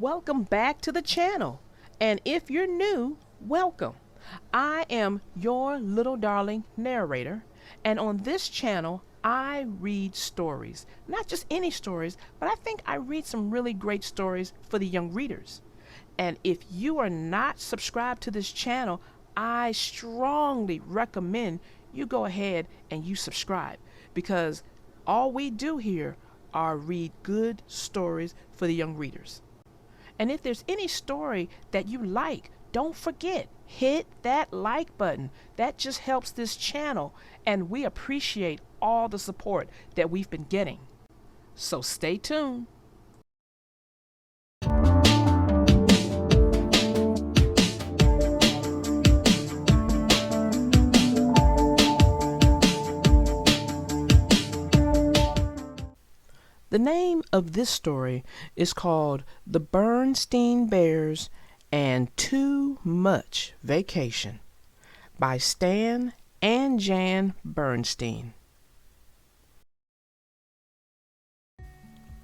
Welcome back to the channel. And if you're new, welcome. I am your little darling narrator, and on this channel, I read stories. Not just any stories, but I think I read some really great stories for the young readers. And if you are not subscribed to this channel, I strongly recommend you go ahead and you subscribe, because all we do here are read good stories for the young readers. And if there's any story that you like, don't forget, hit that like button. That just helps this channel, and we appreciate all the support that we've been getting. So stay tuned. The name of this story is called The Berenstain Bears and Too Much Vacation by Stan and Jan Berenstain.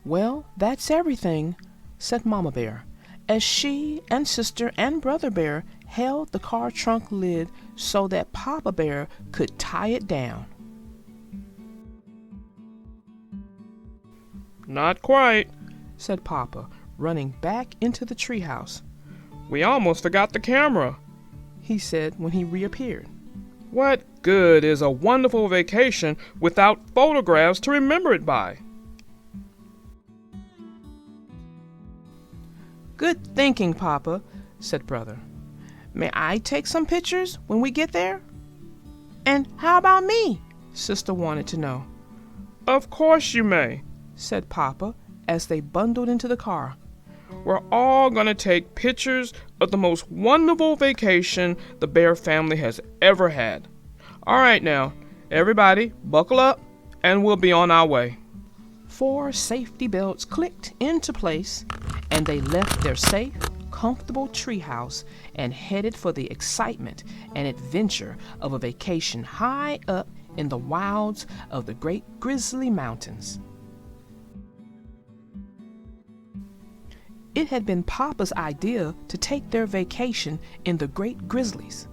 Well, that's everything, said Mama Bear, as she and Sister and Brother Bear held the car trunk lid so that Papa Bear could tie it down. Not quite, said Papa, running back into the treehouse. We almost forgot the camera, he said when he reappeared. What good is a wonderful vacation without photographs to remember it by? Good thinking, Papa, said Brother. May I take some pictures when we get there? And how about me? Sister wanted to know. Of course you may, said Papa as they bundled into the car. We're all going to take pictures of the most wonderful vacation the Bear family has ever had. All right now, everybody buckle up and we'll be on our way. 4 safety belts clicked into place and they left their safe, comfortable treehouse and headed for the excitement and adventure of a vacation high up in the wilds of the Great Grizzly Mountains. It had been Papa's idea to take their vacation in the Great Grizzlies.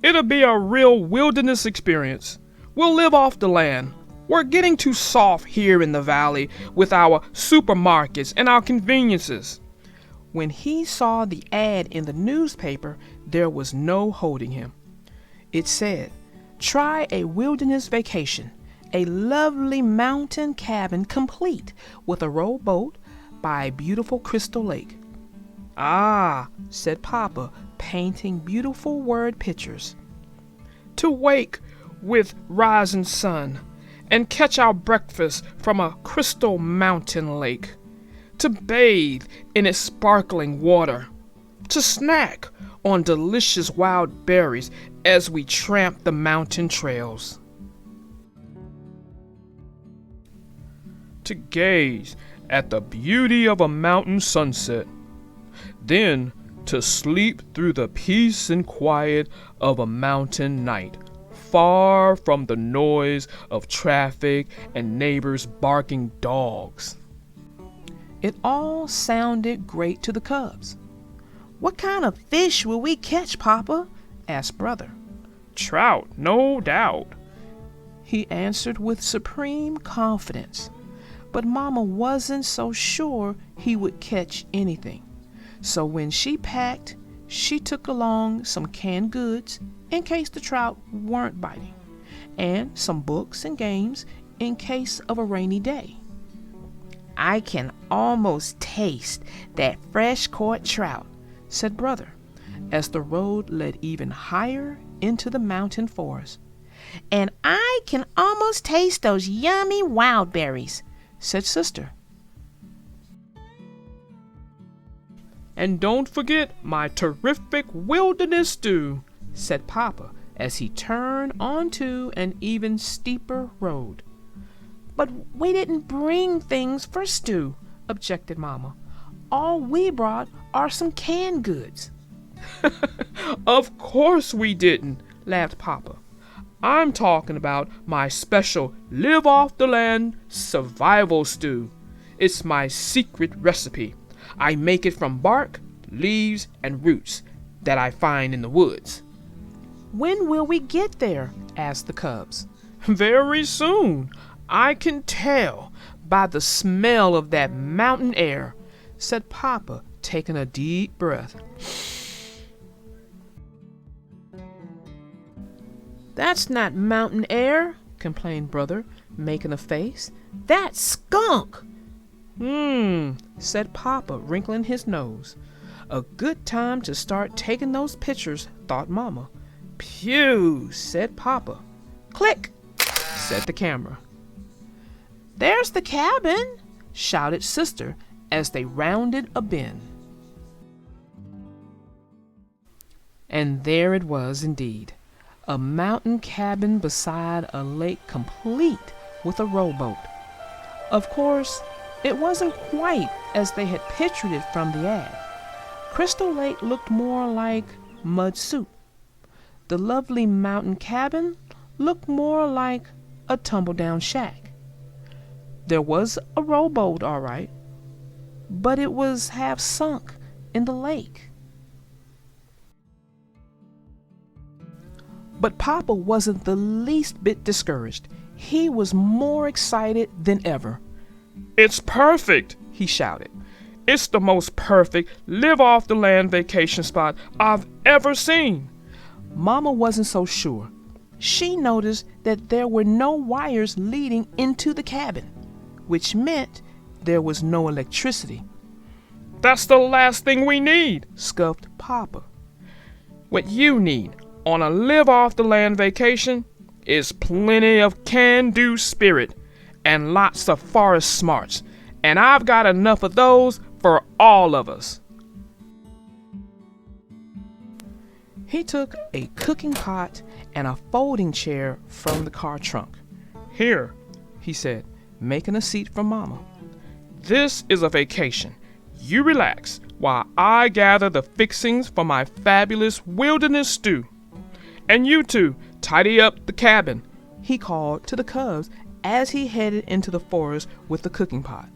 It'll be a real wilderness experience. We'll live off the land. We're getting too soft here in the valley with our supermarkets and our conveniences. When he saw the ad in the newspaper, there was no holding him. It said, "Try a wilderness vacation, a lovely mountain cabin complete with a rowboat by a beautiful crystal lake." "Ah," said Papa, painting beautiful word pictures. "To wake with rising sun and catch our breakfast from a crystal mountain lake. To bathe in its sparkling water. To snack on delicious wild berries as we tramp the mountain trails. To gaze at the beauty of a mountain sunset, then to sleep through the peace and quiet of a mountain night, far from the noise of traffic and neighbors' barking dogs." It all sounded great to the cubs. "What kind of fish will we catch, Papa?" asked Brother. "Trout, no doubt," he answered with supreme confidence. But Mama wasn't so sure he would catch anything. So when she packed, she took along some canned goods in case the trout weren't biting, and some books and games in case of a rainy day. "I can almost taste that fresh caught trout," said Brother, as the road led even higher into the mountain forest. "And I can almost taste those yummy wild berries," said Sister. "And don't forget my terrific wilderness stew," said Papa as he turned onto an even steeper road. "But we didn't bring things for stew," objected Mama. "All we brought are some canned goods." "Of course we didn't," laughed Papa. "I'm talking about my special live off the land survival stew. It's my secret recipe. I make it from bark, leaves, and roots that I find in the woods." "When will we get there?" asked the cubs. "Very soon. I can tell by the smell of that mountain air," said Papa, taking a deep breath. "That's not mountain air," complained Brother, making a face. "That's skunk." Said Papa, wrinkling his nose. A good time to start taking those pictures, thought Mama. "Phew," said Papa. "Click," said the camera. "There's the cabin," shouted Sister as they rounded a bend. And there it was indeed, a mountain cabin beside a lake complete with a rowboat. Of course, it wasn't quite as they had pictured it from the ad. Crystal Lake looked more like mud soup. The lovely mountain cabin looked more like a tumble-down shack. There was a rowboat, all right, but it was half sunk in the lake. But Papa wasn't the least bit discouraged. He was more excited than ever. "It's perfect," he shouted. "It's the most perfect live-off-the-land vacation spot I've ever seen." Mama wasn't so sure. She noticed that there were no wires leading into the cabin, which meant there was no electricity. "That's the last thing we need," scoffed Papa. "What you need on a live-off-the-land vacation is plenty of can-do spirit and lots of forest smarts, and I've got enough of those for all of us." He took a cooking pot and a folding chair from the car trunk. "Here," he said, making a seat for Mama. "This is a vacation. You relax while I gather the fixings for my fabulous wilderness stew. And you two, tidy up the cabin," he called to the cubs as he headed into the forest with the cooking pot.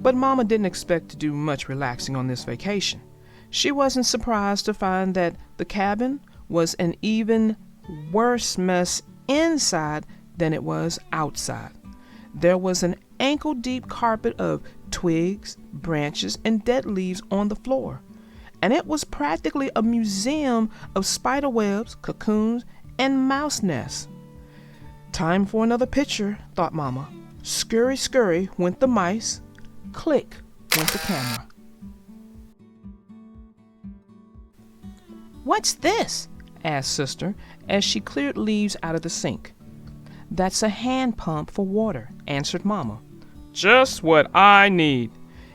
But Mama didn't expect to do much relaxing on this vacation. She wasn't surprised to find that the cabin was an even worse mess inside than it was outside. There was an ankle-deep carpet of twigs, branches, and dead leaves on the floor, and it was practically a museum of spider webs, cocoons, and mouse nests. "Time for another picture," thought Mama. Scurry, scurry went the mice. Click went the camera. "What's this?" asked Sister as she cleared leaves out of the sink. "That's a hand pump for water," answered Mama. "Just what I need."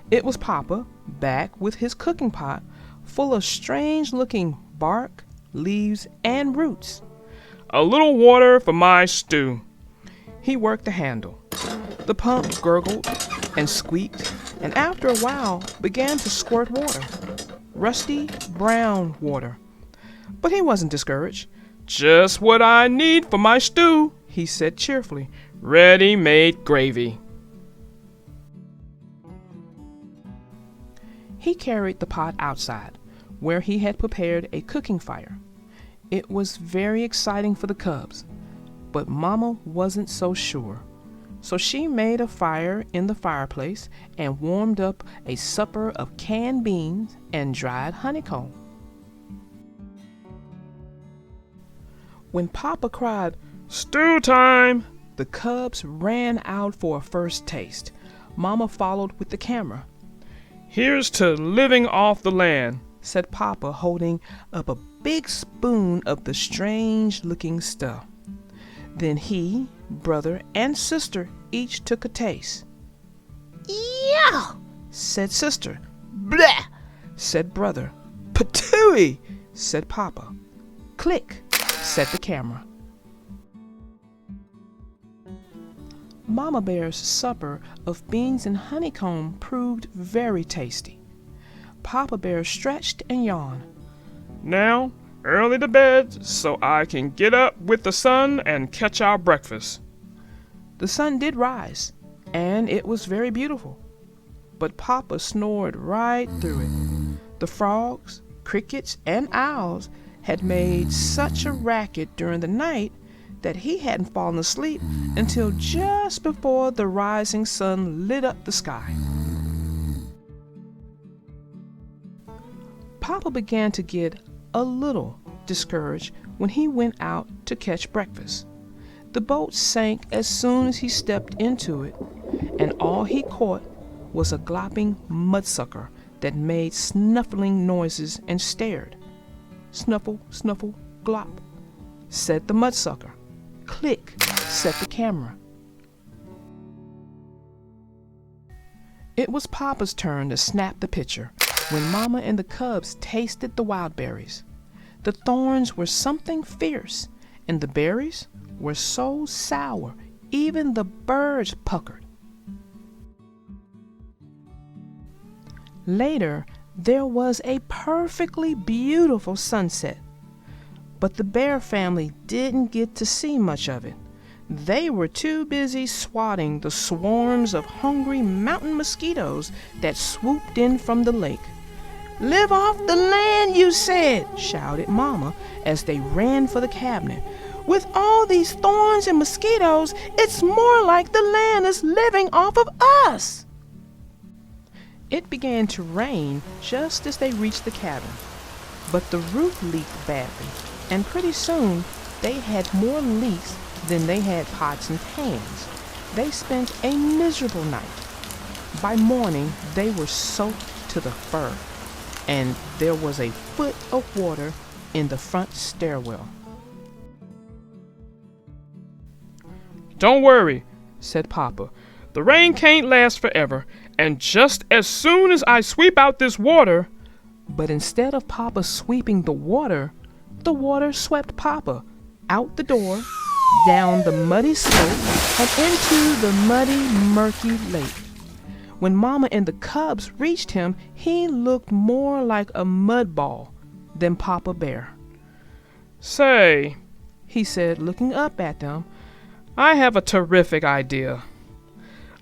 It was Papa, back with his cooking pot full of strange-looking bark, leaves, and roots. "A little water for my stew." He worked the handle. The pump gurgled and squeaked, and after a while began to squirt water. Rusty brown water. But he wasn't discouraged. "Just what I need for my stew," he said cheerfully. "Ready-made gravy." He carried the pot outside, where he had prepared a cooking fire. It was very exciting for the cubs, but Mama wasn't so sure. So she made a fire in the fireplace and warmed up a supper of canned beans and dried honeycomb. When Papa cried, "Stew time!" the cubs ran out for a first taste. Mama followed with the camera. "Here's to living off the land," said Papa, holding up a big spoon of the strange-looking stuff. Then he, Brother, and Sister each took a taste. "Yeah," said Sister. "Blah," said Brother. "Patooey," said Papa. "Click," said the camera. Mama Bear's supper of beans and honeycomb proved very tasty. Papa Bear stretched and yawned. "Now, early to bed so I can get up with the sun and catch our breakfast." The sun did rise, and it was very beautiful. But Papa snored right through it. The frogs, crickets, and owls had made such a racket during the night that he hadn't fallen asleep until just before the rising sun lit up the sky. Papa began to get a little discouraged when he went out to catch breakfast. The boat sank as soon as he stepped into it, and all he caught was a glopping mudsucker that made snuffling noises and stared. Snuffle, snuffle, glop, said the mudsucker. Click, said the camera. It was Papa's turn to snap the picture when Mama and the cubs tasted the wild berries. The thorns were something fierce, and the berries were so sour even the birds puckered. Later, there was a perfectly beautiful sunset, but the bear family didn't get to see much of it. They were too busy swatting the swarms of hungry mountain mosquitoes that swooped in from the lake. "Live off the land, you said," shouted Mama as they ran for the cabinet. "With all these thorns and mosquitoes, it's more like the land is living off of us." It began to rain just as they reached the cabin, but the roof leaked badly, and pretty soon they had more leaks than they had pots and pans. They spent a miserable night. By morning, they were soaked to the fur, and there was a foot of water in the front stairwell. "Don't worry," said Papa. "The rain can't last forever, and just as soon as I sweep out this water—" But instead of Papa sweeping the water swept Papa out the door, down the muddy slope, and into the muddy, murky lake. When Mama and the cubs reached him, he looked more like a mud ball than Papa Bear. "Say," he said, looking up at them, "I have a terrific idea.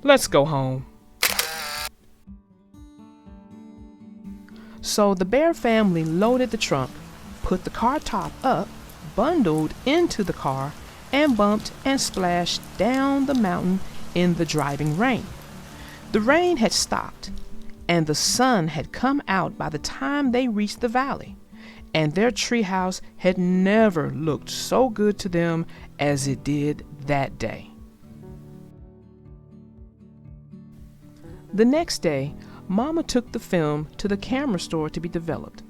Let's go home." So the bear family loaded the trunk, put the car top up, bundled into the car, and bumped and splashed down the mountain in the driving rain. The rain had stopped, and the sun had come out by the time they reached the valley, and their treehouse had never looked so good to them as it did that day. The next day, Mama took the film to the camera store to be developed.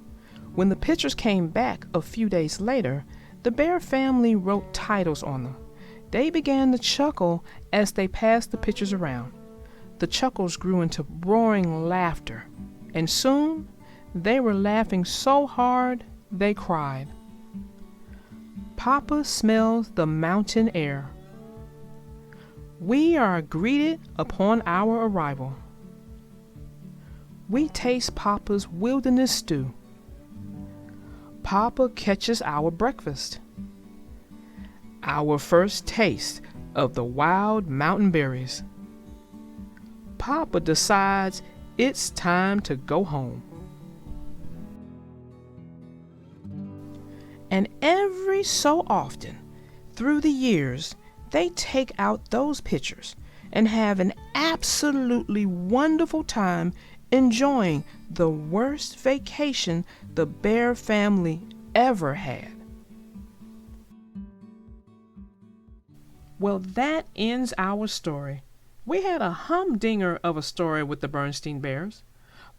When the pictures came back a few days later, the bear family wrote titles on them. They began to chuckle as they passed the pictures around. The chuckles grew into roaring laughter, and soon they were laughing so hard they cried. Papa smells the mountain air. We are greeted upon our arrival. We taste Papa's wilderness stew. Papa catches our breakfast. Our first taste of the wild mountain berries. Papa decides it's time to go home. And every so often, through the years, they take out those pictures and have an absolutely wonderful time enjoying the worst vacation the bear family ever had. Well, that ends our story. We had a humdinger of a story with the Berenstain Bears.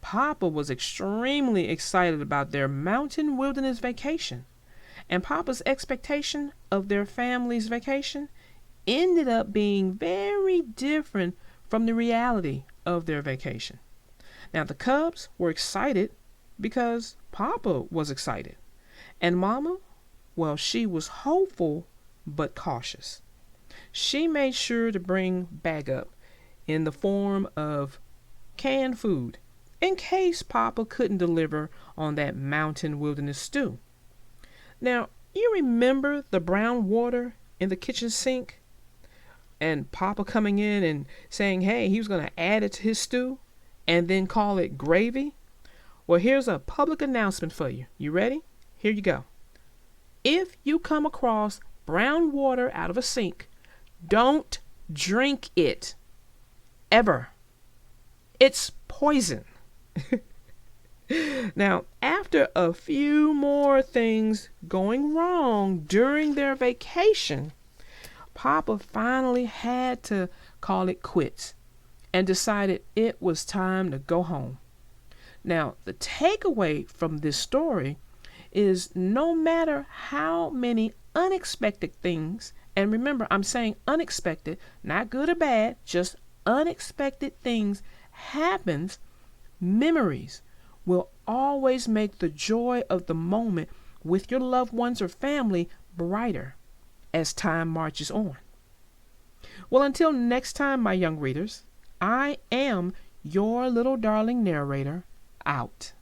Papa was extremely excited about their mountain wilderness vacation, and Papa's expectation of their family's vacation ended up being very different from the reality of their vacation. Now, the cubs were excited because Papa was excited, and Mama, well, she was hopeful but cautious. She made sure to bring backup in the form of canned food in case Papa couldn't deliver on that mountain wilderness stew. Now, you remember the brown water in the kitchen sink? and Papa coming in and saying, hey, he was going to add it to his stew and then call it gravy? Well, here's a public announcement for you. You ready? Here you go. If you come across brown water out of a sink, don't drink it. Ever. It's poison. Now, after a few more things going wrong during their vacation, Papa finally had to call it quits and decided it was time to go home. Now, the takeaway from this story is no matter how many unexpected things, and remember, I'm saying unexpected, not good or bad, just unexpected things happens, memories will always make the joy of the moment with your loved ones or family brighter as time marches on. Well, until next time, my young readers, I am your little darling narrator, out.